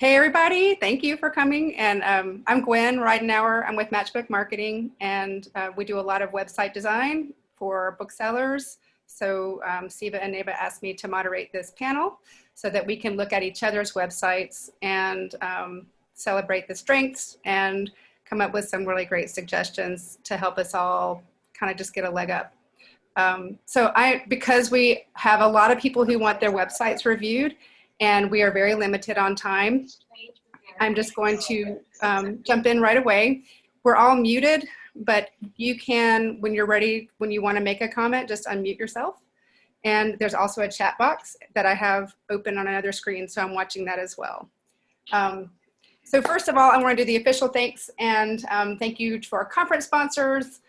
Hey everybody, thank you for coming. And I'm Gwyn Ridenhour. I'm with Matchbook Marketing, and we do a lot of website design for booksellers. So Siva and Neba asked me to moderate this panel so that we can look at each other's websites and celebrate the strengths and come up with some really great suggestions to help us all kind of just get a leg up. Because we have a lot of people who want their websites reviewed, and we are very limited on time, I'm just going to jump in right away. We're all muted, but you can, when you're ready, when you want to make a comment, just unmute yourself. And there's also a chat box that I have open on another screen, so I'm watching that as well. So first of all, I want to do the official thanks, and thank you to our conference sponsors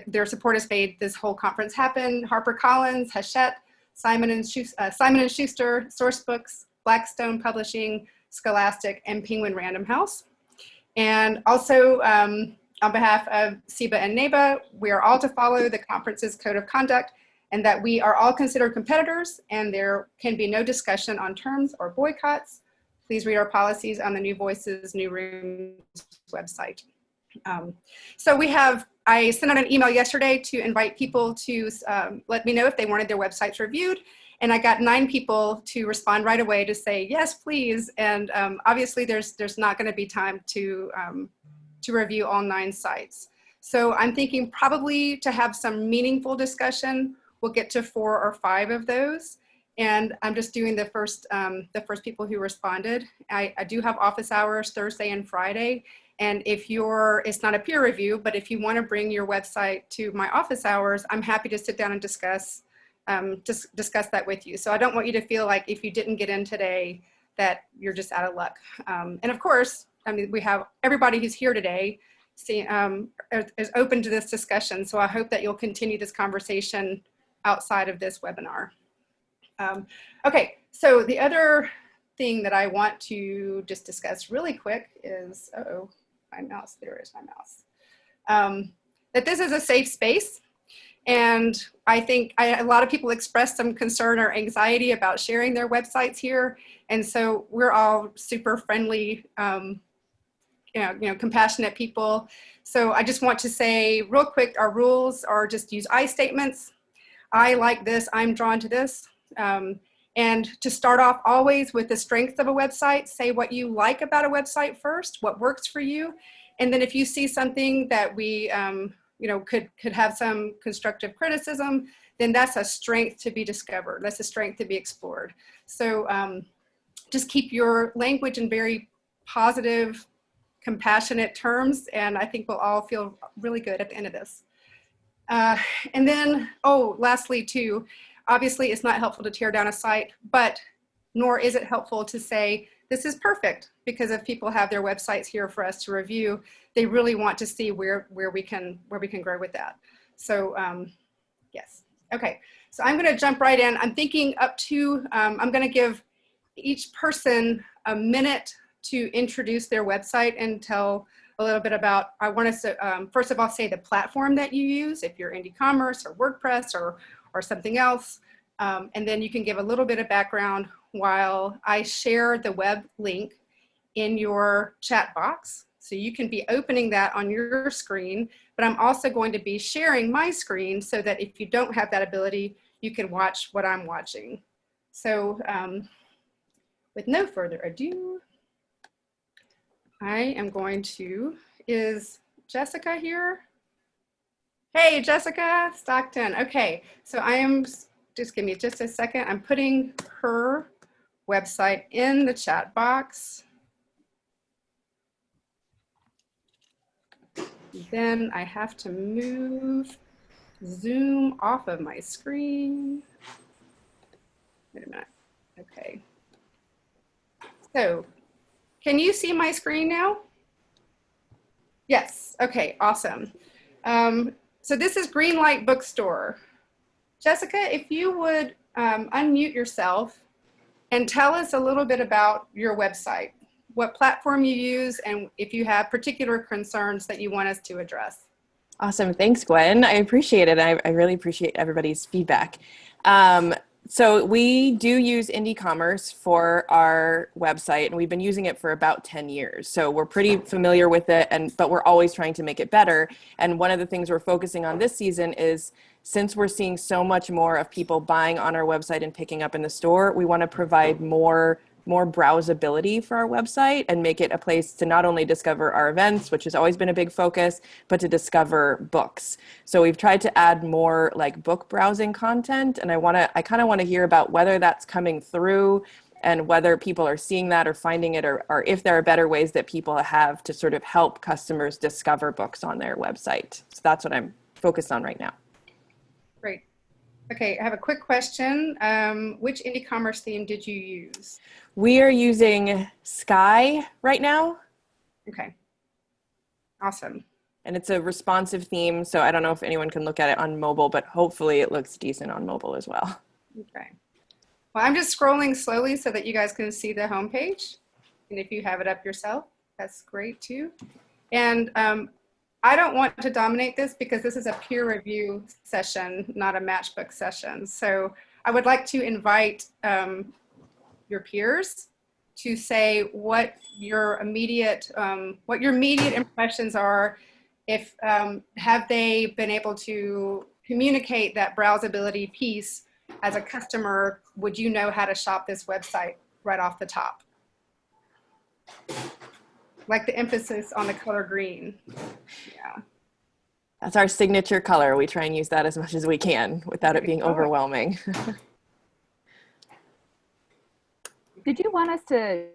their support has made this whole conference happen: HarperCollins, Hachette, Simon & Schuster, Sourcebooks, Blackstone Publishing, Scholastic, and Penguin Random House. And also, on behalf of Siba and Neba, we are all to follow the conference's code of conduct, and that we are all considered competitors, and there can be no discussion on terms or boycotts. Please read our policies on the New Voices, New Rooms website. I sent out an email yesterday to invite people to let me know if they wanted their websites reviewed. And I got 9 people to respond right away to say, yes, please. And obviously there's not gonna be time to review all 9 sites. So I'm thinking probably to have some meaningful discussion, we'll get to 4 or 5 of those. And I'm just doing the first people who responded. I do have office hours Thursday and Friday. And if it's not a peer review, but if you want to bring your website to my office hours, I'm happy to sit down and discuss that with you. So I don't want you to feel like if you didn't get in today that you're just out of luck. And of course, I mean, we have everybody who's here today is open to this discussion. So I hope that you'll continue this conversation outside of this webinar. Okay, so the other thing that I want to just discuss really quick is, my mouse, there is my mouse, that this is a safe space. And I think a lot of people expressed some concern or anxiety about sharing their websites here. And so we're all super friendly, compassionate people. So I just want to say real quick, our rules are just use I statements. I like this, I'm drawn to this. And to start off always with the strengths of a website, say what you like about a website first, what works for you. And then if you see something that we could have some constructive criticism, then that's a strength to be discovered. That's a strength to be explored. So just keep your language in very positive, compassionate terms, and I think we'll all feel really good at the end of this. And then, lastly too, obviously, it's not helpful to tear down a site, but nor is it helpful to say, this is perfect, because if people have their websites here for us to review, they really want to see where we can grow with that. So yes, okay. So I'm gonna jump right in. I'm thinking up to, I'm gonna give each person a minute to introduce their website and tell a little bit about, I want to first of all say the platform that you use, if you're indie commerce or WordPress or something else. And then you can give a little bit of background while I share the web link in your chat box. So you can be opening that on your screen, but I'm also going to be sharing my screen so that if you don't have that ability, you can watch what I'm watching. So with no further ado, I am going to, is Jessica here? Hey, Jessica Stockton. Okay, so I am, just give me just a second. I'm putting her website in the chat box. Then I have to move Zoom off of my screen. Wait a minute. Okay. So, can you see my screen now? Yes. Okay, awesome. So this is Greenlight Bookstore. Jessica, if you would unmute yourself and tell us a little bit about your website, what platform you use, and if you have particular concerns that you want us to address. Awesome. Thanks, Gwen. I appreciate it. I really appreciate everybody's feedback. So we do use Indie Commerce for our website, and we've been using it for about 10 years. So we're pretty familiar with it, but we're always trying to make it better. And one of the things we're focusing on this season is, since we're seeing so much more of people buying on our website and picking up in the store, we want to provide more browsability for our website and make it a place to not only discover our events, which has always been a big focus, but to discover books. So we've tried to add more like book browsing content, and I kind of want to hear about whether that's coming through and whether people are seeing that or finding it, or if there are better ways that people have to sort of help customers discover books on their website. So that's what I'm focused on right now. Great. Okay, I have a quick question. Which Indie Commerce theme did you use? We are using Sky right now. Okay, awesome. And it's a responsive theme, so I don't know if anyone can look at it on mobile, but hopefully it looks decent on mobile as well. Okay. Well, I'm just scrolling slowly so that you guys can see the homepage. And if you have it up yourself, that's great too. And I don't want to dominate this because this is a peer review session, not a matchbook session. So I would like to invite your peers to say what your immediate impressions are. If have they been able to communicate that browsability piece as a customer? Would you know how to shop this website right off the top? Like the emphasis on the color green. Yeah. That's our signature color. We try and use that as much as we can without it being overwhelming. Did you want us to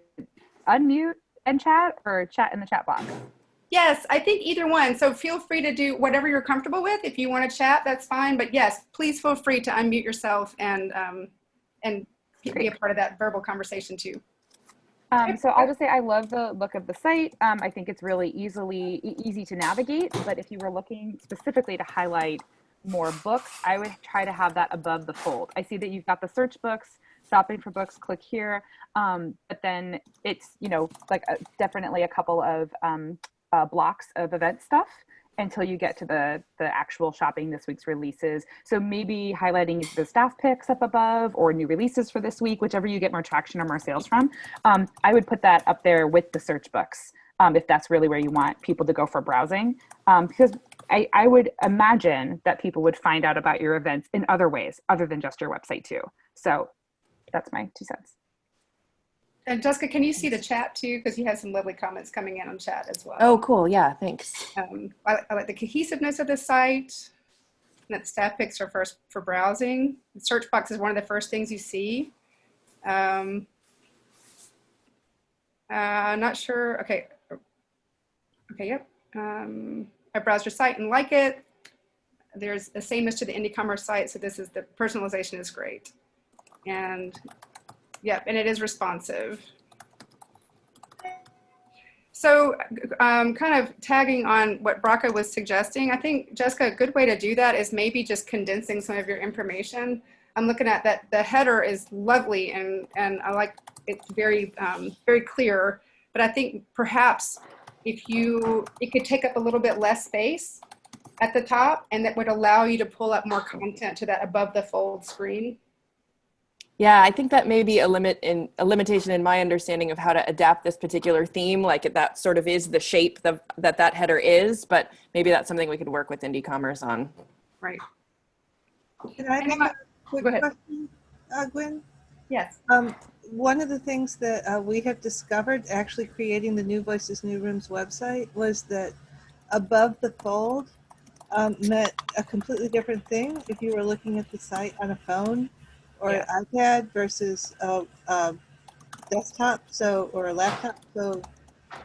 unmute and chat, or chat in the chat box? Yes, I think either one. So feel free to do whatever you're comfortable with. If you want to chat, that's fine. But yes, please feel free to unmute yourself and be a part of that verbal conversation too. So I'll just say I love the look of the site. I think it's really easy to navigate, but if you were looking specifically to highlight more books, I would try to have that above the fold. I see that you've got the search books, shopping for books, click here, but then it's, like definitely a couple of blocks of event stuff until you get to the actual shopping this week's releases. So maybe highlighting the staff picks up above or new releases for this week, whichever you get more traction or more sales from. I would put that up there with the search books if that's really where you want people to go for browsing. Because I would imagine that people would find out about your events in other ways other than just your website too. So that's my 2 cents. And Jessica, can you see the chat too? Because you have some lovely comments coming in on chat as well. Oh, cool. Yeah, thanks. I like the cohesiveness of the site. And that staff picks are first for browsing. The search box is one of the first things you see. Not sure. Okay. Okay. Yep. I browsed your site and like it. There's a sameness to the Indie Commerce site. So this is the personalization is great. And yep, and it is responsive. So kind of tagging on what Braca was suggesting, I think, Jessica, a good way to do that is maybe just condensing some of your information. I'm looking at that. The header is lovely and I like it's very, very clear, but I think perhaps it could take up a little bit less space at the top, and that would allow you to pull up more content to that above the fold screen. Yeah, I think that may be a limitation in my understanding of how to adapt this particular theme. Like that sort of is the shape that header is, but maybe that's something we could work with Indie Commerce on. Right. Can I make a quick question, Gwyn? Yes. One of the things that we have discovered actually creating the New Voices, New Rooms website was that above the fold meant a completely different thing if you were looking at the site on a phone or an iPad versus a desktop, or a laptop. So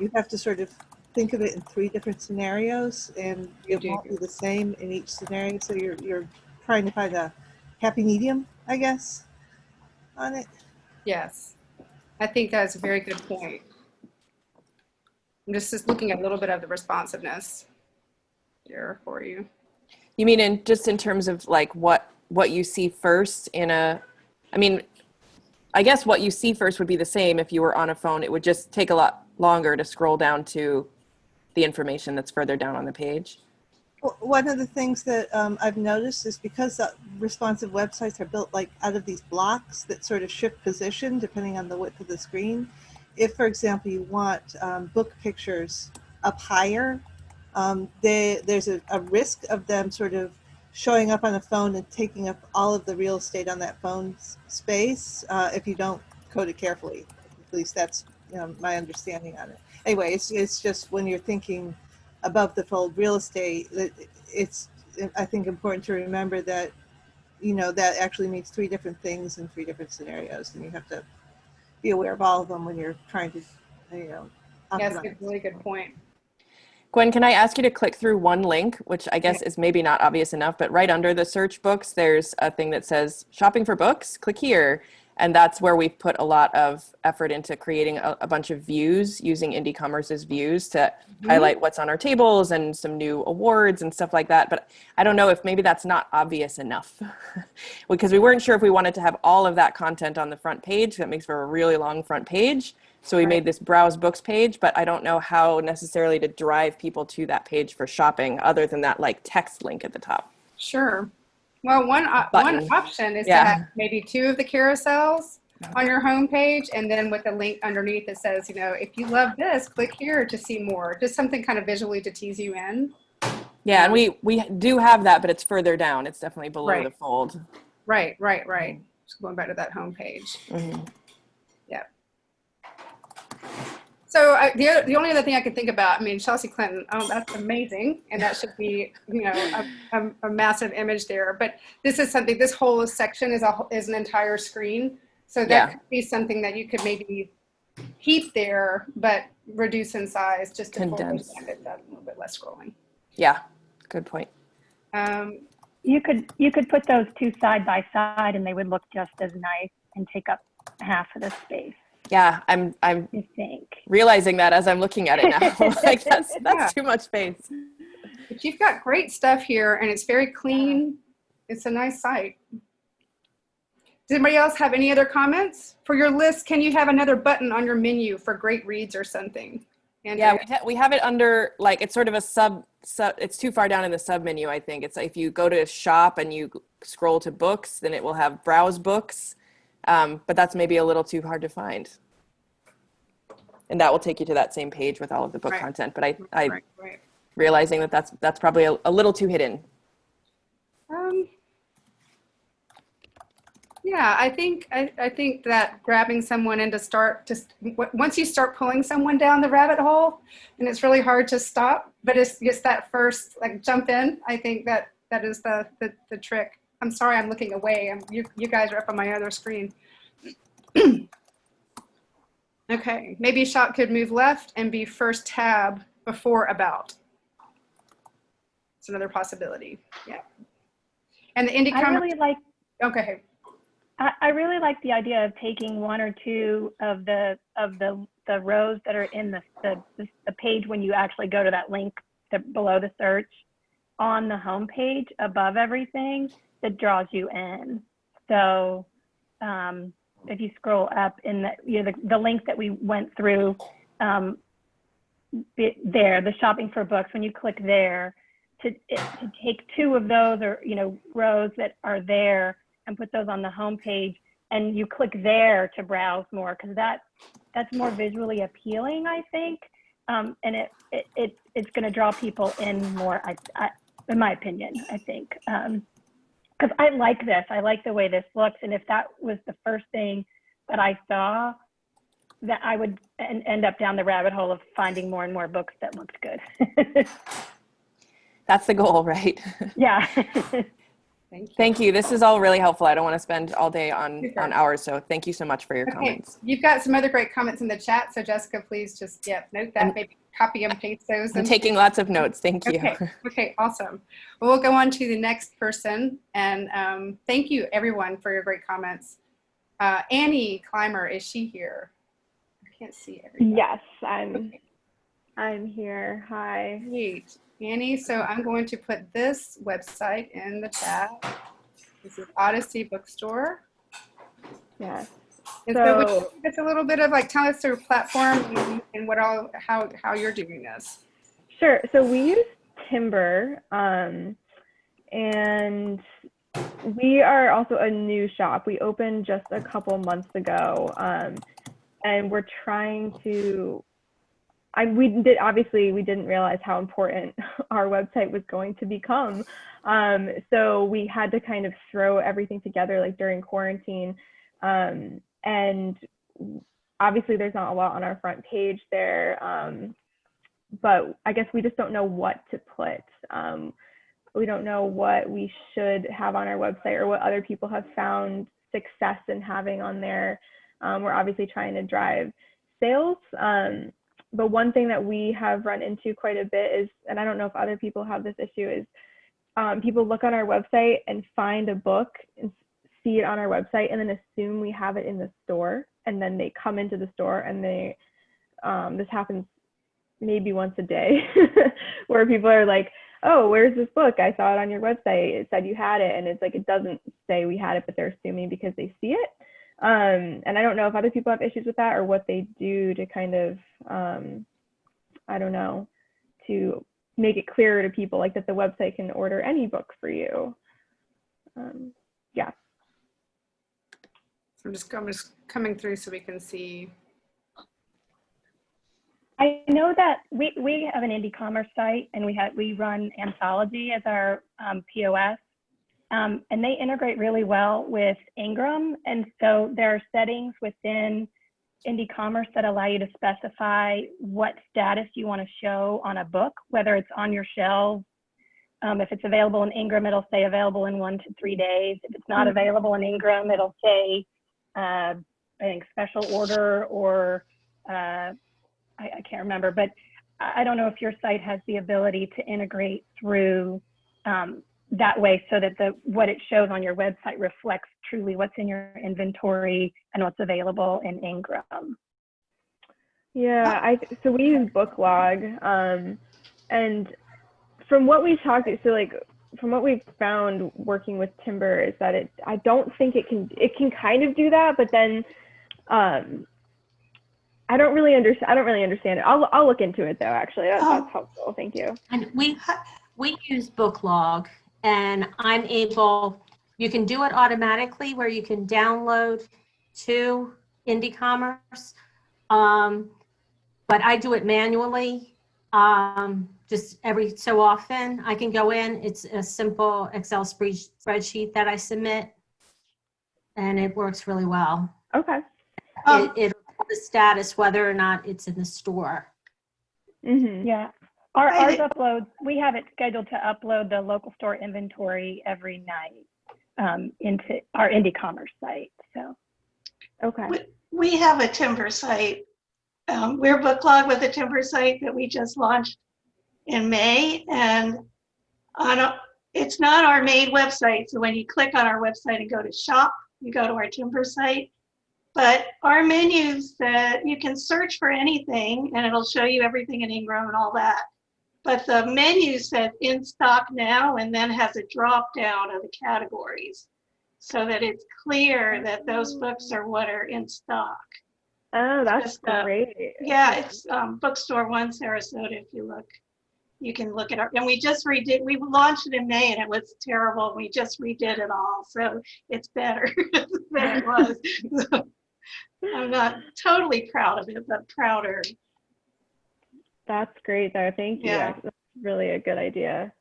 you have to sort of think of it in 3 different scenarios, and it won't be the same in each scenario. So you're trying to find a happy medium, I guess, on it. Yes, I think that's a very good point. I'm just looking at a little bit of the responsiveness here for you. You mean in terms of like what you see first I guess what you see first would be the same if you were on a phone. It would just take a lot longer to scroll down to the information that's further down on the page. One of the things that I've noticed is because responsive websites are built like out of these blocks that sort of shift position depending on the width of the screen. If, for example, you want book pictures up higher, there's a risk of them sort of showing up on a phone and taking up all of the real estate on that phone's space if you don't code it carefully. At least that's my understanding on it. Anyway, it's just when you're thinking above the fold real estate, it's I think important to remember that that actually means three different things in three different scenarios, and you have to be aware of all of them when you're trying to Yes, optimize. really good point. Gwen, can I ask you to click through one link, which I guess is maybe not obvious enough, but right under the search books, there's a thing that says shopping for books, click here. And that's where we've put a lot of effort into creating a bunch of views using Indie Commerce's views to highlight what's on our tables and some new awards and stuff like that. But I don't know if maybe that's not obvious enough because we weren't sure if we wanted to have all of that content on the front page. That makes for a really long front page. So we made this browse books page, but I don't know how necessarily to drive people to that page for shopping other than that like text link at the top. Sure. Well, one option is to have maybe two of the carousels on your homepage, and then with a link underneath that says, if you love this, click here to see more. Just something kind of visually to tease you in. Yeah, and we do have that, but it's further down. It's definitely below the fold. Right. Just going back to that homepage. Yeah. So the only other thing I can think about, Chelsea Clinton, that's amazing. And that should be, a massive image there. But this is something, this whole section is an entire screen. So that could be something that you could maybe keep there, but reduce in size just to condense it a little bit less scrolling. Yeah, good point. You could put those two side by side and they would look just as nice and take up half of the space. Yeah, I'm realizing that as I'm looking at it now. Like that's too much space. But you've got great stuff here and it's very clean. It's a nice site. Does anybody else have any other comments? For your list, can you have another button on your menu for great reads or something? Andrea? Yeah, we have it under, like, it's sort of a sub, it's too far down in the sub menu, I think. It's like if you go to shop and you scroll to books, then it will have browse books. But that's maybe a little too hard to find. And that will take you to that same page with all of the book content. But I realizing that that's probably a little too hidden. Yeah, I think that grabbing someone and once you start pulling someone down the rabbit hole, and it's really hard to stop, but it's just that first jump in. I think that is the trick. I'm sorry, I'm looking away. You guys are up on my other screen. Okay, maybe shop could move left and be first tab before about. It's another possibility. Yeah. And the Indie Commerce. Okay. I really like the idea of taking one or two of the rows that are in the page when you actually go to that link below the search on the home page above everything that draws you in. So if you scroll up in the link that we went through there, the shopping for books, when you click there, to take two of those or rows that are there and put those on the home page, and you click there to browse more, because that's more visually appealing, I think, and it's going to draw people in more. In my opinion, I think, because I like this. I like the way this looks, and if that was the first thing that I saw, that I would end up down the rabbit hole of finding more and more books that looked good. That's the goal, right? Yeah. Thank you. This is all really helpful. I don't want to spend all day on hours, so thank you so much for your comments. You've got some other great comments in the chat, so Jessica, please just note that, maybe copy and paste those. I'm taking lots of notes. Thank you. Okay, awesome. Well, we'll go on to the next person, and thank you everyone for your great comments. Annie Clymer, is she here? I can't see everybody. Yes, I'm here. Hi. Great. Annie, so I'm going to put this website in the chat. This is Odyssey Bookstore. Yes. And so would you give us a little bit of tell us your platform and how you're doing this? Sure. So we use Timber, and we are also a new shop. We opened just a couple months ago, and we're trying to. We didn't realize how important our website was going to become. So we had to kind of throw everything together like during quarantine. And obviously there's not a lot on our front page there, but I guess we just don't know what to put. We don't know what we should have on our website or what other people have found success in having on there. We're obviously trying to drive sales. But one thing that we have run into quite a bit is, and I don't know if other people have this issue, is people look on our website and find a book and see it on our website and then assume we have it in the store. And then they come into the store and they, this happens maybe once a day, where people are like, oh, where's this book? I saw it on your website. It said you had it. And it's like, it doesn't say we had it, but they're assuming because they see it. And I don't know if other people have issues with that or what they do to kind of, I don't know, to make it clearer to people, like that the website can order any book for you. Yeah. I'm just coming through so we can see. I know that we have an indie commerce site, and we run Anthology as our POS. And they integrate really well with Ingram. And so there are settings within Indie Commerce that allow you to specify what status you want to show on a book, whether it's on your shelves. If it's available in Ingram, it'll say available in 1 to 3 days. If it's not available in Ingram, it'll say, I think, special order, or I can't remember, but I don't know if your site has the ability to integrate through that way, so that what it shows on your website reflects truly what's in your inventory and what's available in Ingram. Yeah, so we use Booklog, and from what we've talked to, so like from what we've found working with Timber is that I don't think it can kind of do that, but then I don't really understand it. I'll look into it though. Actually, that's helpful. Thank you. And we use Booklog, and you can do it automatically where you can download to Indie Commerce, but I do it manually. Just every so often I can go in. It's a simple Excel spreadsheet that I submit, and it works really well. Okay. It the status whether or not it's in the store. Mm-hmm. Yeah, ours uploads. We have it scheduled to upload the local store inventory every night into our Indie Commerce site. So, okay. We have a Timber site. We're Booklog with a Timber site that we just launched in May, and it's not our main website. So when you click on our website and go to shop, you go to our Timber site. But our menus, that you can search for anything and it'll show you everything in Ingram and all that. But the menu says in stock now, and then has a drop down of the categories so that it's clear that those books are what are in stock. Oh, that's great. Yeah, it's Bookstore 1 Sarasota. If you look, you can look it up. And we launched it in May and it was terrible. We just redid it all. So it's better than it was. I'm not totally proud of it, but prouder. That's great though. Thank you. Yeah. That's really a good idea.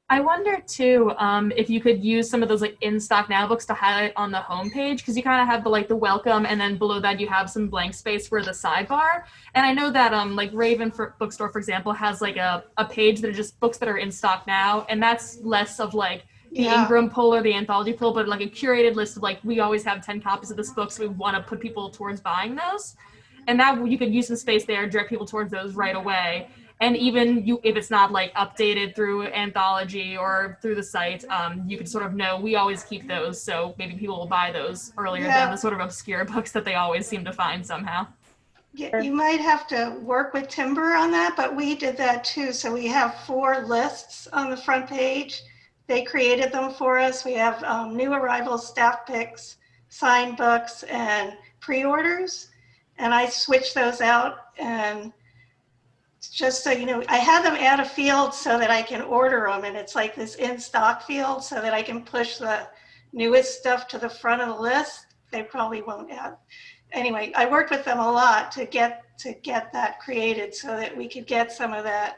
I wonder too if you could use some of those like in stock now books to highlight on the homepage, because you kind of have the welcome, and then below that you have some blank space for the sidebar. And I know that like Raven Bookstore, for example, has like a page that are just books that are in stock now, and that's less of like the Ingram pull or the anthology pull, but like a curated list of like, we always have 10 copies of this book, so we want to put people towards buying those. And that you could use some space there, direct people towards those right away. And even if it's not like updated through Anthology or through the site, you could sort of know we always keep those, so maybe people will buy those earlier than the sort of obscure books that they always seem to find somehow. Yeah, you might have to work with Timber on that, but we did that too. So we have 4 lists on the front page. They created them for us. We have new arrivals, staff picks, signed books, and pre-orders. And I switched those out, and just so you know, I had them add a field so that I can order them, and it's like this in stock field so that I can push the newest stuff to the front of the list. They probably won't add. Anyway, I worked with them a lot to get that created so that we could get some of that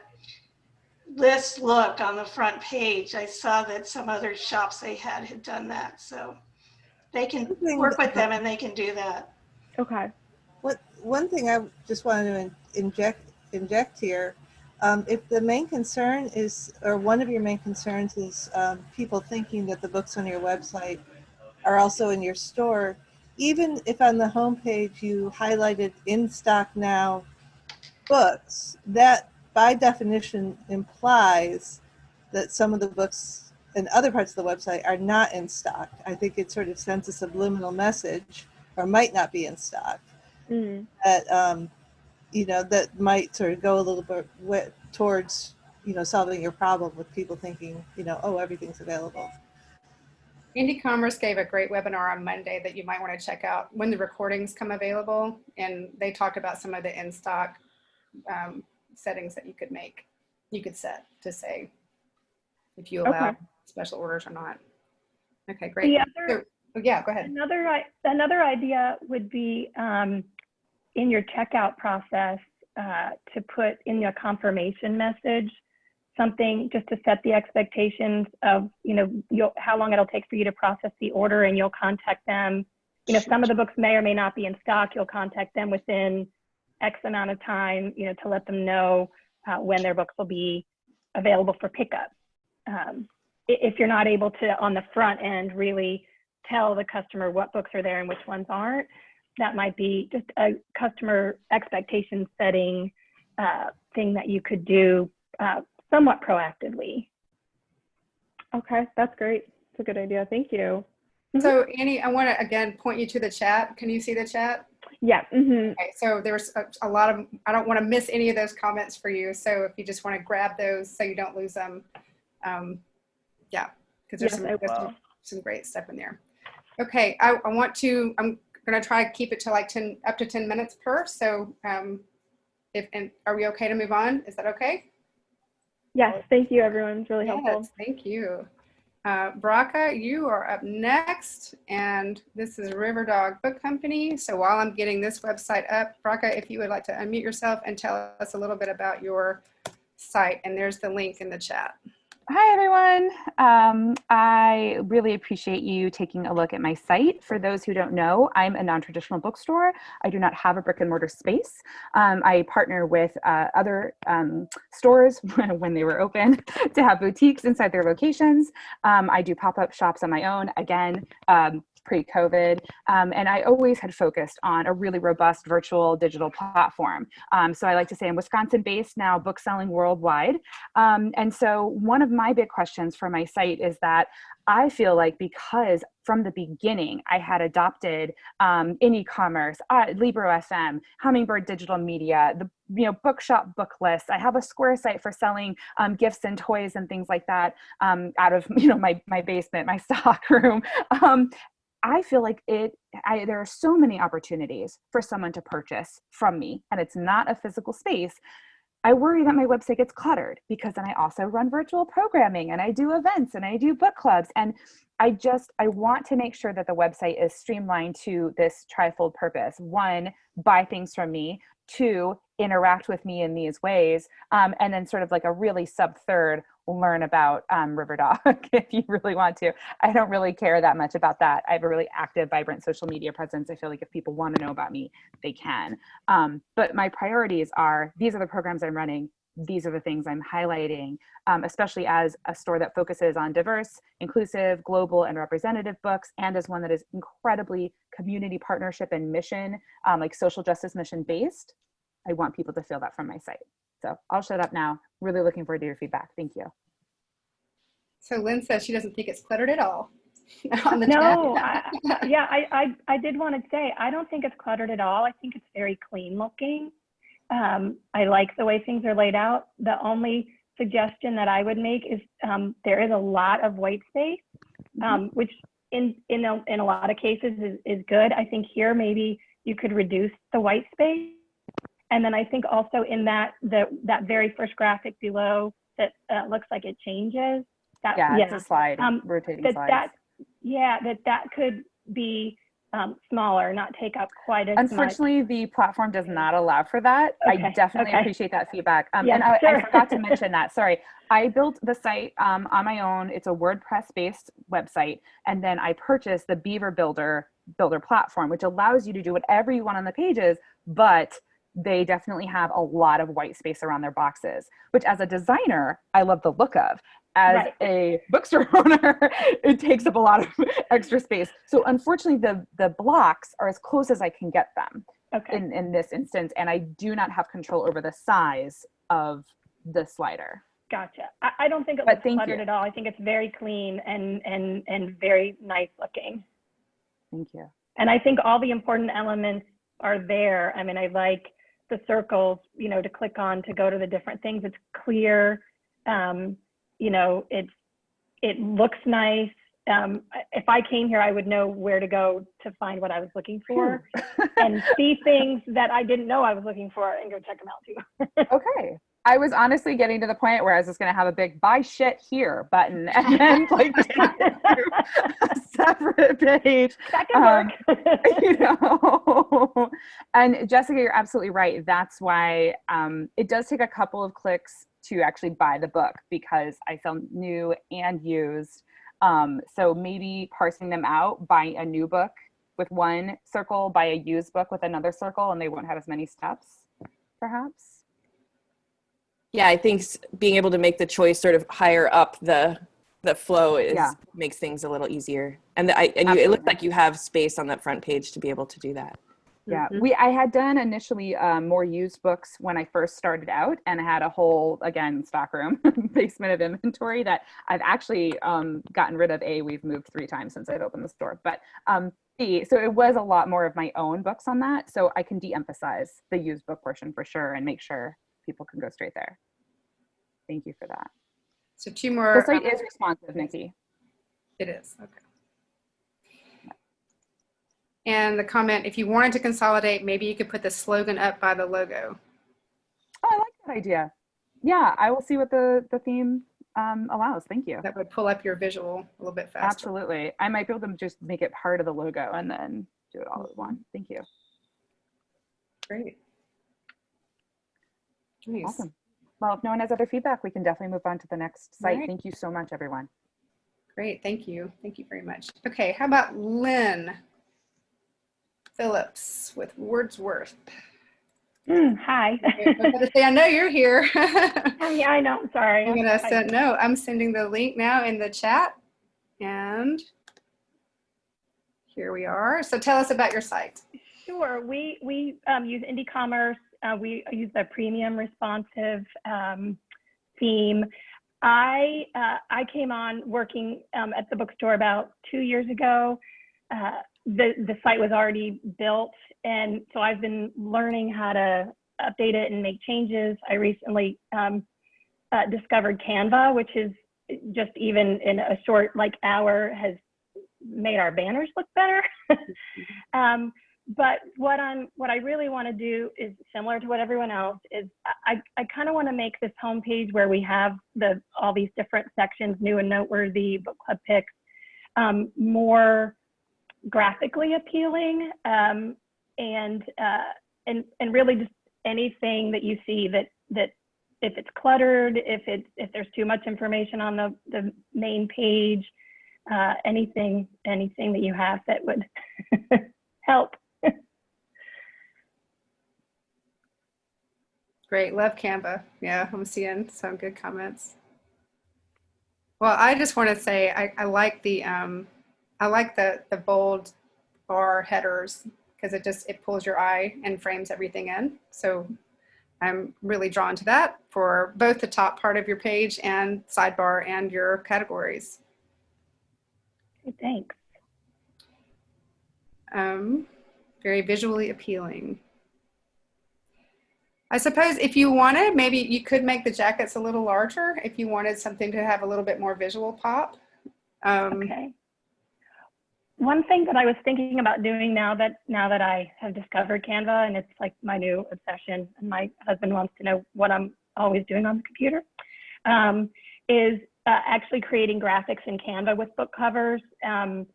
list look on the front page. I saw that some other shops they had done that, so they can work with them and they can do that. Okay. One thing I just wanted to inject here, if the main concern is, or one of your main concerns is people thinking that the books on your website are also in your store, even if on the homepage you highlighted in stock now books, that by definition implies that some of the books in other parts of the website are not in stock. I think it sort of sends a subliminal message, or might not be in stock, that you know, that might sort of go a little bit towards, you know, solving your problem with people thinking, you know, oh, everything's available. Indie Commerce gave a great webinar on Monday that you might want to check out when the recordings come available, and they talked about some of the in-stock settings that you could set to say if you allow special orders or not. Okay, great. Yeah, go ahead. Another idea would be in your checkout process to put in your confirmation message something just to set the expectations of, you know, how long it'll take for you to process the order, and you'll contact them. You know, some of the books may or may not be in stock. You'll contact them within X amount of time, you know, to let them know when their books will be available for pickup. If you're not able to, on the front end, really tell the customer what books are there and which ones aren't, that might be just a customer expectation setting thing that you could do somewhat proactively. Okay, that's great. It's a good idea. Thank you. So Annie, I want to again point you to the chat. Can you see the chat? Yeah. Okay, so there's a lot of, I don't want to miss any of those comments for you. So if you just want to grab those so you don't lose them. Yeah, because there's some great stuff in there. Okay, I'm going to try to keep it to like up to 10 minutes per. So are we okay to move on? Is that okay? Yes, thank you everyone. It's really helpful. Thank you. Braca, you are up next, and this is River Dog Book Company. So while I'm getting this website up, Braca, if you would like to unmute yourself and tell us a little bit about your site, and there's the link in the chat. Hi, everyone. I really appreciate you taking a look at my site. For those who don't know, I'm a non-traditional bookstore. I do not have a brick and mortar space. I partner with other stores when they were open to have boutiques inside their locations. I do pop-up shops on my own, again, pre-COVID, and I always had focused on a really robust virtual digital platform. So I like to say I'm Wisconsin-based, now book selling worldwide. And so one of my big questions for my site is that I feel like because from the beginning I had adopted in e-commerce, LibreOFM, Hummingbird Digital Media, the bookshop book lists. I have a Square site for selling gifts and toys and things like that out of my basement, my stock room. I feel like there are so many opportunities for someone to purchase from me, and it's not a physical space. I worry that my website gets cluttered because then I also run virtual programming and I do events and I do book clubs. And I want to make sure that the website is streamlined to this trifold purpose. One, buy things from me. Two, interact with me in these ways. And then sort of like a really sub-third, learn about Riverdog if you really want to. I don't really care that much about that. I have a really active, vibrant social media presence. I feel like if people want to know about me, they can. But my priorities are, these are the programs I'm running. These are the things I'm highlighting, especially as a store that focuses on diverse, inclusive, global, and representative books, and as one that is incredibly community partnership and mission, like social justice mission based. I want people to feel that from my site. So I'll shut up now. Really looking forward to your feedback. Thank you. So Lynn says she doesn't think it's cluttered at all. On the chat. I did want to say, I don't think it's cluttered at all. I think it's very clean looking. I like the way things are laid out. The only suggestion that I would make is there is a lot of white space, which in a lot of cases is good. I think here maybe you could reduce the white space And then I think also in that very first graphic below that looks like it changes. It's a slide, rotating slides. That could be smaller, not take up quite as Unfortunately, much. the platform does not allow for that. Okay, I definitely appreciate that feedback. Yeah, and I sure. forgot to mention that. Sorry. I built the site on my own. It's a WordPress-based website. And then I purchased the Beaver Builder platform, which allows you to do whatever you want on the pages, but they definitely have a lot of white space around their boxes, which as a designer, I love the look of. As a bookstore owner, it takes up a lot of extra space. So unfortunately, the blocks are as close as I can get them in this instance. And I do not have control over the size of the slider. Gotcha. I don't think it looks cluttered at all. I think it's very clean and very nice looking. Thank you. And I think all the important elements are there. I mean, I like the circles, to click on to go to the different things. It's clear. It looks nice. If I came here, I would know where to go to find what I was looking for and see things that I didn't know I was looking for and go check them out too. Okay. I was honestly getting to the point where I was just going to have a big buy shit here button and then take it to a separate page. That can work. And Jessica, you're absolutely right. That's why it does take a couple of clicks to actually buy the book because I sell new and used. So maybe parsing them out, buy a new book with one circle, buy a used book with another circle, and they won't have as many steps, perhaps. Yeah, I think being able to make the choice sort of higher up the flow makes things a little easier. And it looks like you have space on that front page to be able to do that. Yeah, I had done initially more used books when I first started out, and I had a whole, again, stockroom basement of inventory that I've actually gotten rid of. We've moved 3 times since I've opened the store, but so it was a lot more of my own books on that. So I can de-emphasize the used book portion for sure and make sure people can go straight there. Thank you for that. So 2 more. The site is responsive, Nikki. It is, okay. And the comment, if you wanted to consolidate, maybe you could put the slogan up by the logo. Oh, I like that idea. Yeah, I will see what the theme allows. Thank you. That would pull up your visual a little bit faster. Absolutely. I might be able to just make it part of the logo and then do it all at once. Thank you. Great. Nice. Awesome. Well, if no one has other feedback, we can definitely move on to the next site. Right. Thank you so much, everyone. Great, thank you. Thank you very much. Okay, how about Lynn Phillips with Wordsworth? Hi. I was going to say, I know you're here. Yeah, I know. Sorry. I'm sending the link now in the chat. And here we are. So tell us about your site. Sure. We use indie commerce. We use the premium responsive theme. I came on working at the bookstore about 2 years ago. The site was already built, and so I've been learning how to update it and make changes. I recently discovered Canva, which is just even in a short hour has made our banners look better. But what I really want to do is similar to what everyone else is. I kind of want to make this homepage where we have all these different sections, new and noteworthy, book club picks, more graphically appealing, and really just anything that you see that if it's cluttered, if there's too much information on the main page, anything that you have that would help. Great, love Canva. Yeah, I'm seeing some good comments. Well, I just want to say I like the bold bar headers because it pulls your eye and frames everything in. So I'm really drawn to that for both the top part of your page and sidebar and your categories. Thanks. Very visually appealing. I suppose if you wanted, maybe you could make the jackets a little larger if you wanted something to have a little bit more visual pop. Okay. One thing that I was thinking about doing now that I have discovered Canva, and it's like my new obsession, and my husband wants to know what I'm always doing on the computer, is actually creating graphics in Canva with book covers, and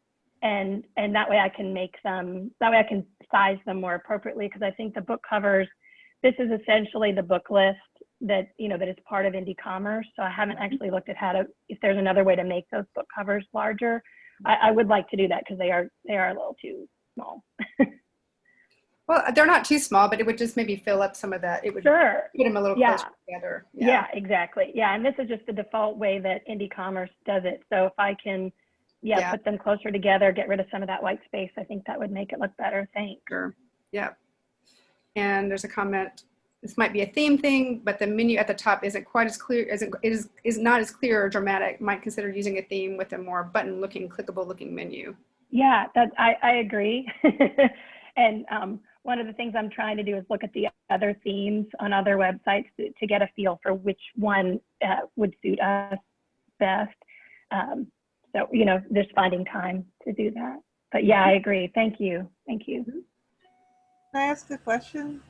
that way I can make them, that way I can size them more appropriately, because I think the book covers, this is essentially the book list that, you know, that is part of Indie Commerce. So I haven't actually looked at how to, if there's another way to make those book covers larger. I would like to do that because they are a little too small. Well, they're not too small, but it would just maybe fill up some of that. It would Sure. put them a little Yeah. closer together. Yeah, exactly. Yeah, and this is just the default way that Indie Commerce does it. So if I can, Yeah. put them closer together, get rid of some of that white space, I think that would make it look better. Thanks. Sure. Yeah. And there's a comment. This might be a theme thing, but the menu at the top isn't quite as clear, is not as clear or dramatic. Might consider using a theme with a more button-looking, clickable-looking menu. Yeah, that I agree. And one of the things I'm trying to do is look at the other themes on other websites to get a feel for which one would suit us best. So, you know, just finding time to do that. But yeah, I agree. Thank you. Thank you. Can I ask a question?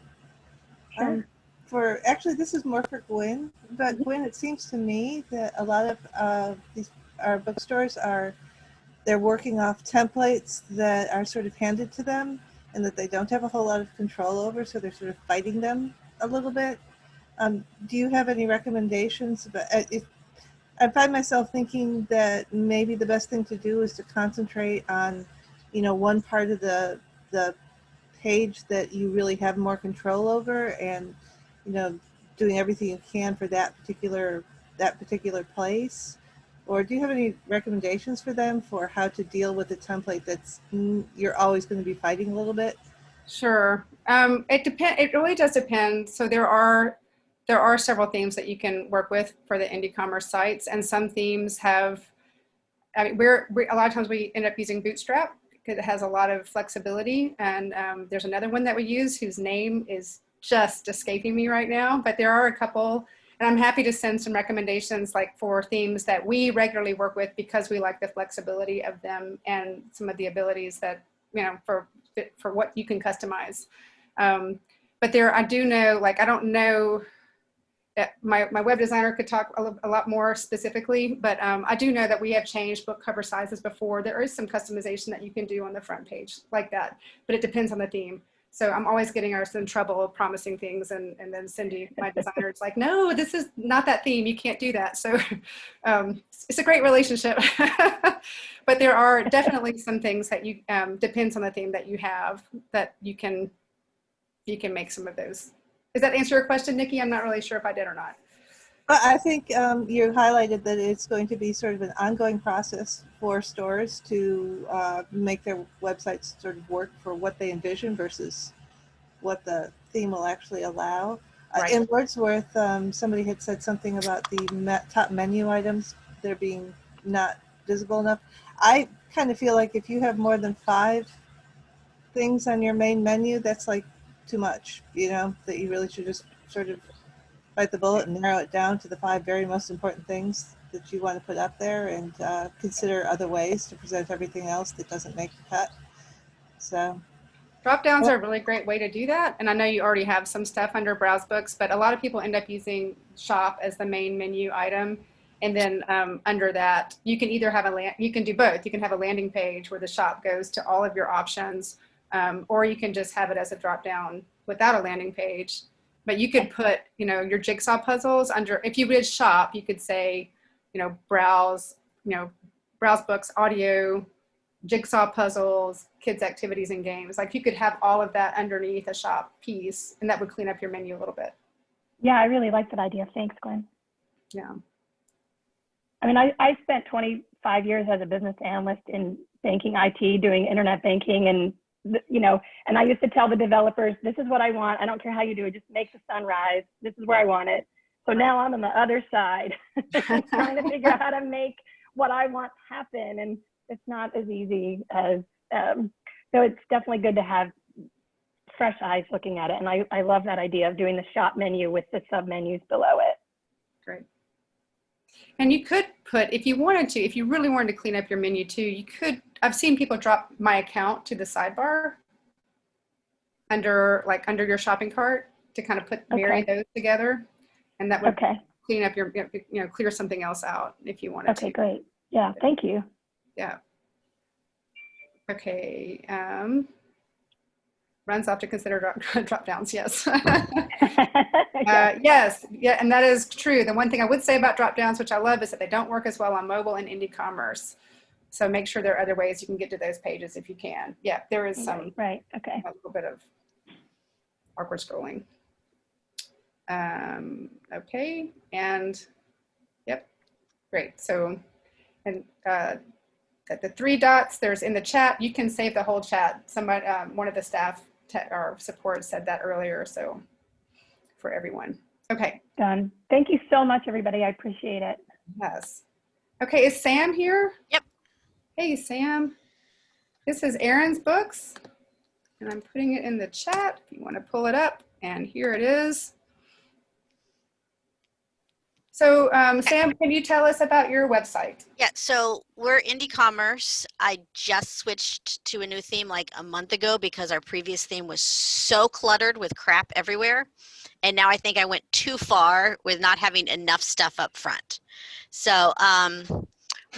Sure. Actually, this is more for Gwyn, but Gwyn, it seems to me that a lot of our bookstores they're working off templates that are sort of handed to them and that they don't have a whole lot of control over, so they're sort of fighting them a little bit. Do you have any recommendations? I find myself thinking that maybe the best thing to do is to concentrate on, you know, one part of the page that you really have more control over, and, you know, doing everything you can for that particular place. Or do you have any recommendations for them for how to deal with a template that's you're always going to be fighting a little bit? Sure. It really does depend. So there are several themes that you can work with for the Indie Commerce sites, and some themes have. I mean, a lot of times we end up using Bootstrap because it has a lot of flexibility. And there's another one that we use whose name is just escaping me right now, but there are a couple. And I'm happy to send some recommendations like for themes that we regularly work with because we like the flexibility of them and some of the abilities that, you know, for what you can customize. But I do know, like, I don't know, my web designer could talk a lot more specifically, but I do know that we have changed book cover sizes before. There is some customization that you can do on the front page like that, but it depends on the theme. So I'm always getting us in trouble promising things, and then Cindy, my designer, is like, no, this is not that theme. You can't do that. So it's a great relationship. But there are definitely some things that you depends on the theme that you have that you can make some of those. Does that answer your question, Nikki? I'm not really sure if I did or not. Well, I think you highlighted that it's going to be sort of an ongoing process for stores to make their websites sort of work for what they envision versus what the theme will actually allow. Right. In Wordsworth, somebody had said something about the top menu items, they're being not visible enough. I kind of feel like if you have more than 5 things on your main menu, that's like too much, you know, that you really should just sort of bite the bullet and narrow it down to the 5 very most important things that you want to put up there, and consider other ways to present everything else that doesn't make the cut. So drop downs are a really great way to do that. And I know you already have some stuff under Browse Books, but a lot of people end up using Shop as the main menu item. And then under that, you can either have you can do both. You can have a landing page where the shop goes to all of your options, or you can just have it as a drop down without a landing page. But you could put, you know, your jigsaw puzzles under, if you did Shop, you could say, you know, browse books, audio, jigsaw puzzles, kids activities and games. Like you could have all of that underneath a Shop piece, and that would clean up your menu a little bit. Yeah, I really like that idea. Thanks, Gwen. Yeah. I mean, I spent 25 years as a business analyst in banking IT, doing internet banking, and you know, and I used to tell the developers, this is what I want. I don't care how you do it. Just make the sun rise. This is where I want it. So now I'm on the other side trying to figure out how to make what I want happen. And it's not as easy as, so it's definitely good to have fresh eyes looking at it. And I love that idea of doing the shop menu with the sub menus below it. Great. And you could put, if you wanted to, if you really wanted to clean up your menu too, you could I've seen people drop my account to the sidebar under your shopping cart to kind of marry those together, and that would clean up your, clear something else out if you wanted to. Okay, great. Yeah, thank you. Yeah. Okay. Runs off to consider drop downs. Yes. Yes. Yeah. And that is true. The one thing I would say about drop downs, which I love, is that they don't work as well on mobile and indie commerce. So make sure there are other ways you can get to those pages if you can. Yeah, there is some right. Okay. A little bit of awkward scrolling. Okay. And yep. Great. So, and the 3 dots there's in the chat, you can save the whole chat. Somebody, one of the staff or support said that earlier. So for everyone. Okay. Done. Thank you so much, everybody. I appreciate it. Yes. Okay. Is Sam here? Yep. Hey, Sam. This is Erin's books, and I'm putting it in the chat if you want to pull it up. And here it is. So Sam, can you tell us about your website? Yeah, so we're indie commerce. I just switched to a new theme like a month ago because our previous theme was so cluttered with crap everywhere. And now I think I went too far with not having enough stuff up front. So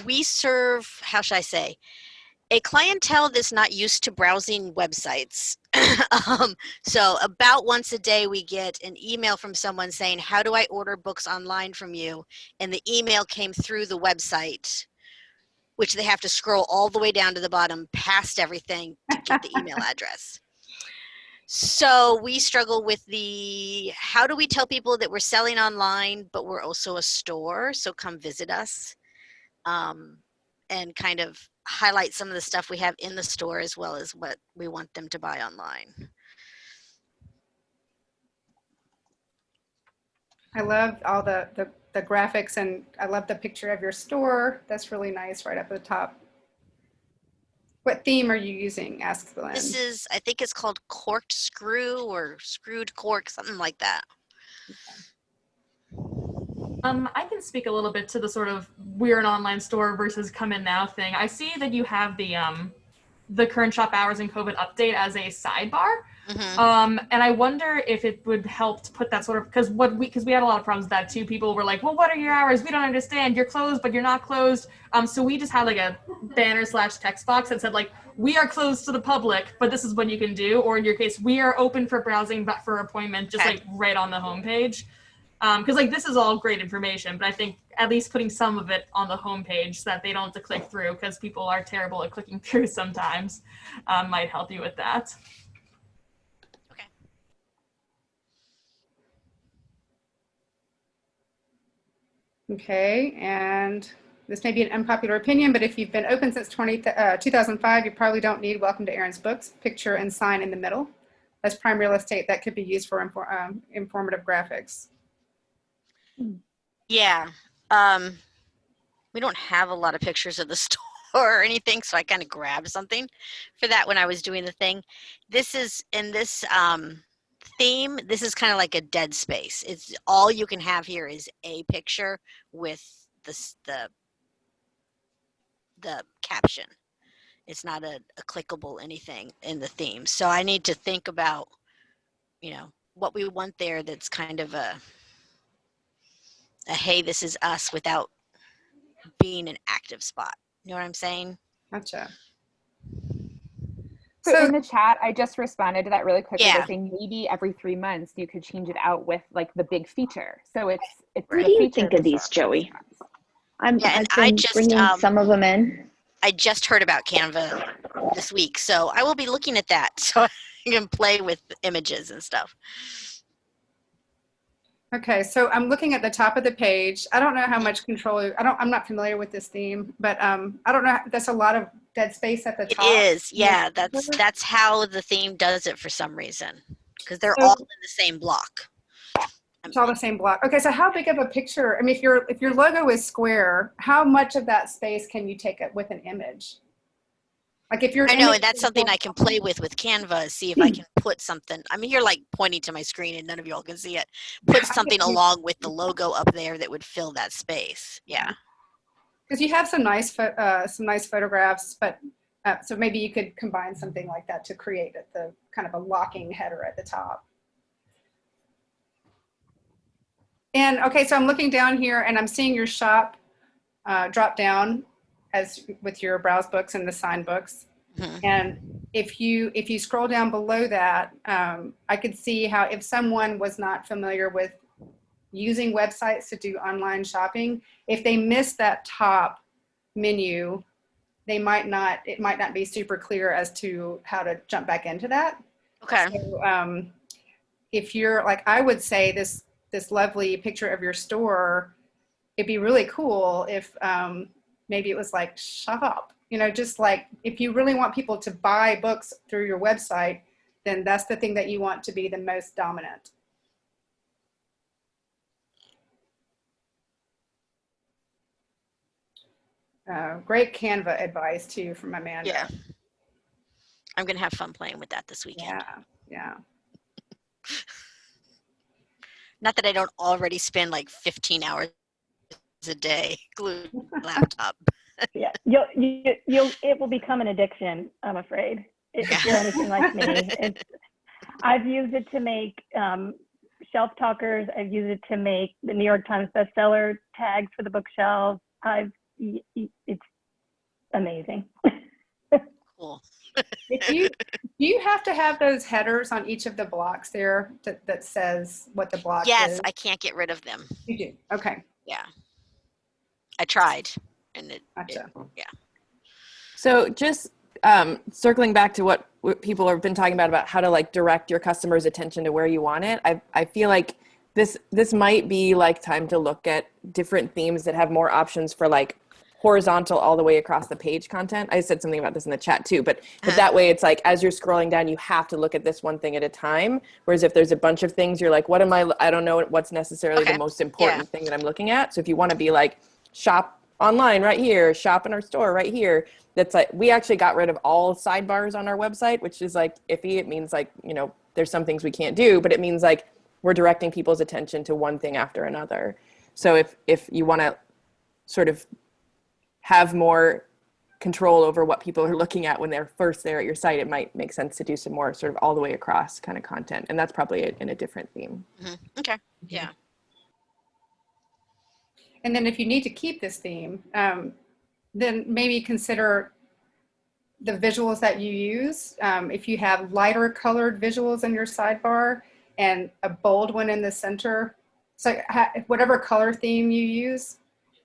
we serve, how should I say, a clientele that's not used to browsing websites. So about once a day we get an email from someone saying, how do I order books online from you? And the email came through the website, which they have to scroll all the way down to the bottom past everything to get the email address. So we struggle with how do we tell people that we're selling online, but we're also a store, so come visit us, and kind of highlight some of the stuff we have in the store as well as what we want them to buy online. I love all the graphics, and I love the picture of your store. That's really nice right up at the top. What theme are you using? Asks Glenn. This is, I think it's called Corked Screw or Screwed Cork, something like that. I can speak a little bit to the sort of we're an online store versus come in now thing. I see that you have the current shop hours and COVID update as a sidebar. Mm-hmm. And I wonder if it would help to put that sort of, because we had a lot of problems with that too. People were like, well, what are your hours? We don't understand. You're closed, but you're not closed. So we just had like a banner / text box that said like, we are closed to the public, but this is what you can do. Or in your case, we are open for browsing, but for appointment, just like right on the homepage. Because like this is all great information, but I think at least putting some of it on the homepage so that they don't have to click through, because people are terrible at clicking through sometimes, might help you with that. Okay. Okay, and this may be an unpopular opinion, but if you've been open since 2005, you probably don't need Welcome to Erin's Books, picture and sign in the middle. That's prime real estate that could be used for informative graphics. Yeah, we don't have a lot of pictures of the store or anything, so I kind of grabbed something for that when I was doing the thing. This is in this theme. This is kind of like a dead space. It's all you can have here is a picture with the caption. It's not a clickable anything in the theme. So I need to think about, what we want there. That's kind of a hey, this is us without being an active spot. You know what I'm saying? Gotcha. So in the chat, I just responded to that really quickly by Yeah. saying maybe every 3 months you could change it out with like the big feature. So it's What do you think of these, Joey? I've been bringing some of them in. I just heard about Canva this week, so I will be looking at that so I can play with images and stuff. Okay, so I'm looking at the top of the page. I don't know how much control, I'm not familiar with this theme, but I don't know, that's a lot of dead space at the top. It is, yeah, that's how the theme does it for some reason, because they're all in the same block. It's all the same block. Okay, so how big of a picture, I mean, if your logo is square, how much of that space can you take it with an image? Like if you're I know, and that's something I can play with Canva, see if I can put something. I mean, you're like pointing to my screen and none of y'all can see it. Put something along with the logo up there that would fill that space. Yeah. Because you have some nice photographs, but So maybe you could combine something like that to create the kind of a locking header at the top. And okay, so I'm looking down here and I'm seeing your shop drop down as with your browse books and the sign books. And if you scroll down below that, I could see how if someone was not familiar with using websites to do online shopping, if they missed that top menu, it might not be super clear as to how to jump back into that. Okay. So if you're like, I would say this lovely picture of your store, it'd be really cool if maybe it was like shop, just like if you really want people to buy books through your website, then that's the thing that you want to be the most dominant. Great Canva advice too from Amanda. Yeah. I'm going to have fun playing with that this weekend. Yeah. Not that I don't already spend like 15 hours a day glued to the laptop. Yeah, it will become an addiction, I'm afraid, if you're anything like me. I've used it to make shelf talkers. I've used it to make the New York Times bestseller tags for the bookshelves. It's amazing. Cool. Do you have to have those headers on each of the blocks there that says what the block is? Yes, I can't get rid of them. You do. Okay. Yeah. I tried, and Gotcha. yeah. So just circling back to what people have been talking about how to like direct your customers' attention to where you want it. I feel like this might be like time to look at different themes that have more options for like horizontal all the way across the page content. I said something about this in the chat too, but that way it's like, as you're scrolling down, you have to look at this one thing at a time. Whereas if there's a bunch of things, you're like, I don't know what's necessarily the most important thing that I'm looking at. So if you want to be like, shop online right here, shop in our store right here, that's like, we actually got rid of all sidebars on our website, which is like iffy. It means like, there's some things we can't do, but it means like we're directing people's attention to one thing after another. So if you want to sort of have more control over what people are looking at when they're first there at your site, it might make sense to do some more sort of all the way across kind of content. And that's probably in a different theme. Okay. Yeah. And then if you need to keep this theme, then maybe consider the visuals that you use. If you have lighter colored visuals in your sidebar and a bold one in the center, so whatever color theme you use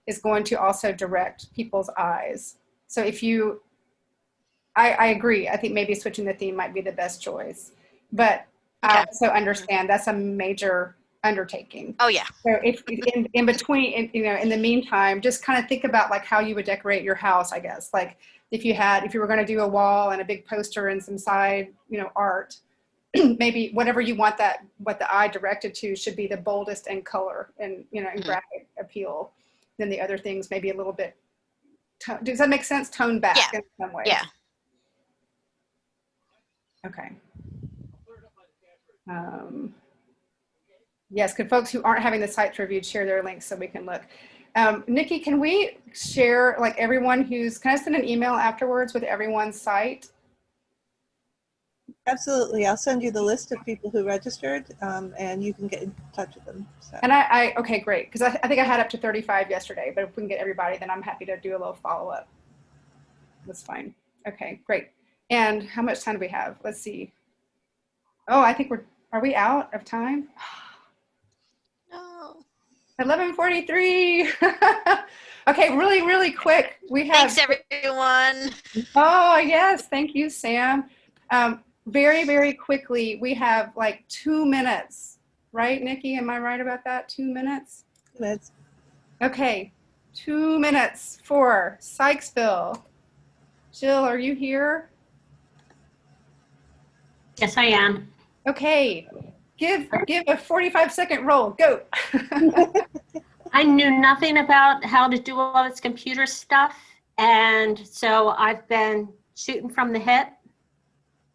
is going to also direct people's eyes. So if I agree, I think maybe switching the theme might be the best choice, but I also understand that's a major undertaking. Oh yeah. So if in between, in the meantime, just kind of think about like how you would decorate your house, I guess. Like if you were going to do a wall and a big poster and some side, art, maybe whatever you want what the eye directed to should be the boldest in color and, and graphic appeal. Then the other things maybe a little bit, does that make sense? Tone back in some way. Yeah. Okay. Yes, could folks who aren't having the sites reviewed share their links so we can look? Nikki, can we share like everyone can I send an email afterwards with everyone's site? Absolutely. I'll send you the list of people who registered and you can get in touch with them. So. And okay, great. Because I think I had up to 35 yesterday, but if we can get everybody, then I'm happy to do a little follow-up. That's fine. Okay, great. And how much time do we have? Let's see. Oh, I think are we out of time? No. 11:43. Okay, really, really quick. We have. Thanks everyone. Oh yes, thank you, Sam. Very, very quickly, we have like 2 minutes, right, Nikki? Am I right about that? 2 minutes? 2 minutes. Okay, 2 minutes for Sykesville. Jill, are you here? Yes, I am. Okay, give a 45-second roll. Go. I knew nothing about how to do all this computer stuff, and so I've been shooting from the hip.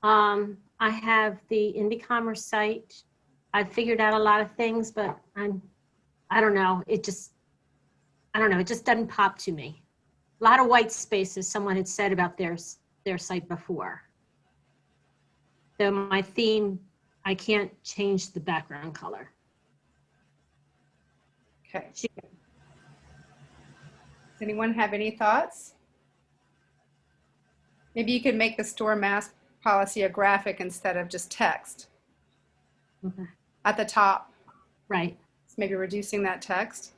I have the Indie Commerce site. I've figured out a lot of things, but I don't know. It just doesn't pop to me. A lot of white spaces, someone had said about theirs. their site before. So my theme, I can't change the background color. Okay. Does anyone have any thoughts? Maybe you could make the store mask policy a graphic instead of just text. Okay. At the top. Right. So maybe reducing that text.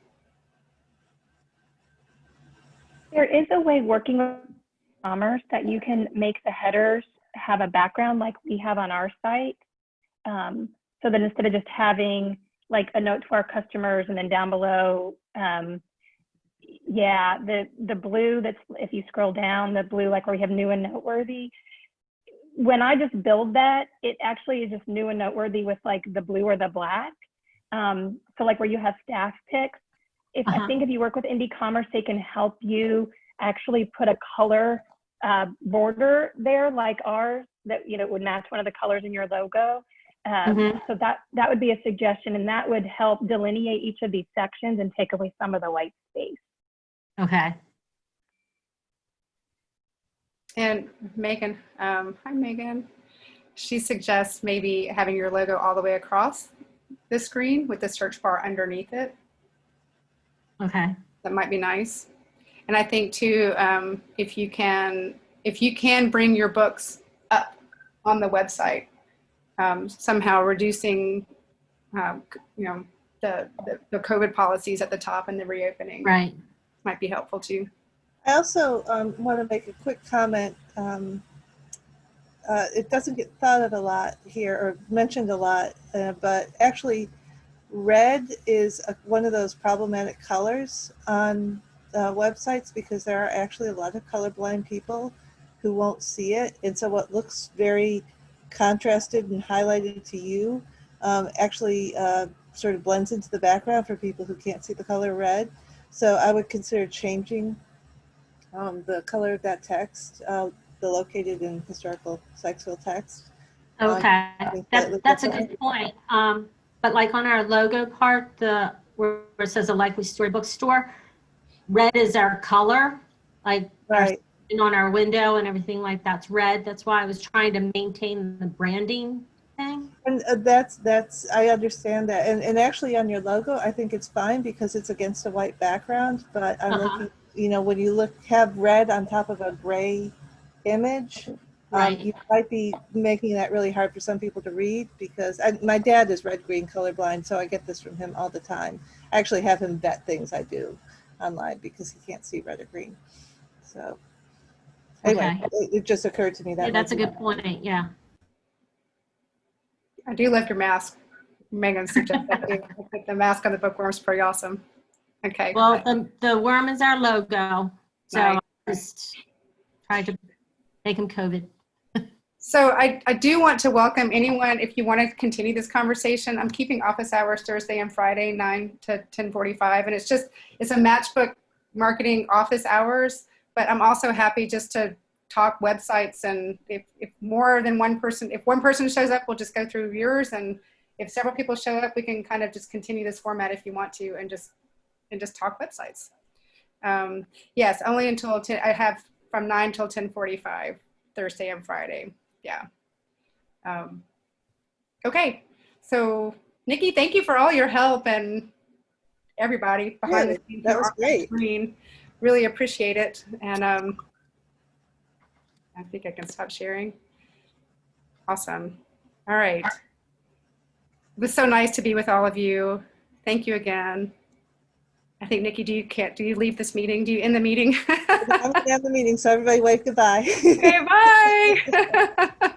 There is a way working with commerce that you can make the headers have a background like we have on our site. So that instead of just having like a note to our customers and then down below, yeah, the blue that's, if you scroll down, the blue like where we have new and noteworthy, when I just build that, it actually is just new and noteworthy with like the blue or the black. So like where you have staff picks, I think if you work with Indie Commerce, they can help you actually put a color border there like ours that, you know, would match one of the colors in your logo. So that would be a suggestion, and that would help delineate each of these sections and take away some of the white space. Okay. And Megan, hi Megan. She suggests maybe having your logo all the way across the screen with the search bar underneath it. Okay. That might be nice. And I think too, if you can bring your books up on the website, somehow reducing, you know, the COVID policies at the top and the reopening. Right. Might be helpful too. I also want to make a quick comment. It doesn't get thought of a lot here or mentioned a lot, but actually red is one of those problematic colors on websites because there are actually a lot of colorblind people who won't see it. And so what looks very contrasted and highlighted to you actually sort of blends into the background for people who can't see the color red. So I would consider changing the color of that text, the located in historical Sykesville text. Okay, that's a good point. But like on our logo part, where it says a likely story bookstore, red is our color, like right. And on our window and everything like that's red. That's why I was trying to maintain the branding thing. And that's I understand that. And actually on your logo, I think it's fine because it's against a white background. But I'm looking, you know, when you have red on top of a gray image, right. You might be making that really hard for some people to read because my dad is red-green colorblind, so I get this from him all the time. I actually have him vet things I do online because he can't see red or green. So anyway, it just occurred to me that. Yeah, that's a good point. Yeah. I do love your mask. Megan suggested the mask on the bookworm is pretty awesome. Okay. Well, the worm is our logo, so right. I just tried to make him COVID. So I do want to welcome anyone, if you want to continue this conversation. I'm keeping office hours Thursday and Friday, 9 to 10:45, and it's a Matchbook Marketing office hours, but I'm also happy just to talk websites, and if more than one person, if one person shows up, we'll just go through yours, and if several people show up, we can kind of just continue this format if you want to, and just talk websites. Yes, only until I have from 9 till 10:45 Thursday and Friday. Yeah. Okay. So Nikki, thank you for all your help and everybody behind the scenes. That was great. Screen. Really appreciate it. And I think I can stop sharing. Awesome. All right. It was so nice to be with all of you. Thank you again. I think, Nikki, do you leave this meeting? Do you end the meeting? I'm going to have the meeting, so everybody wave goodbye. Okay, bye.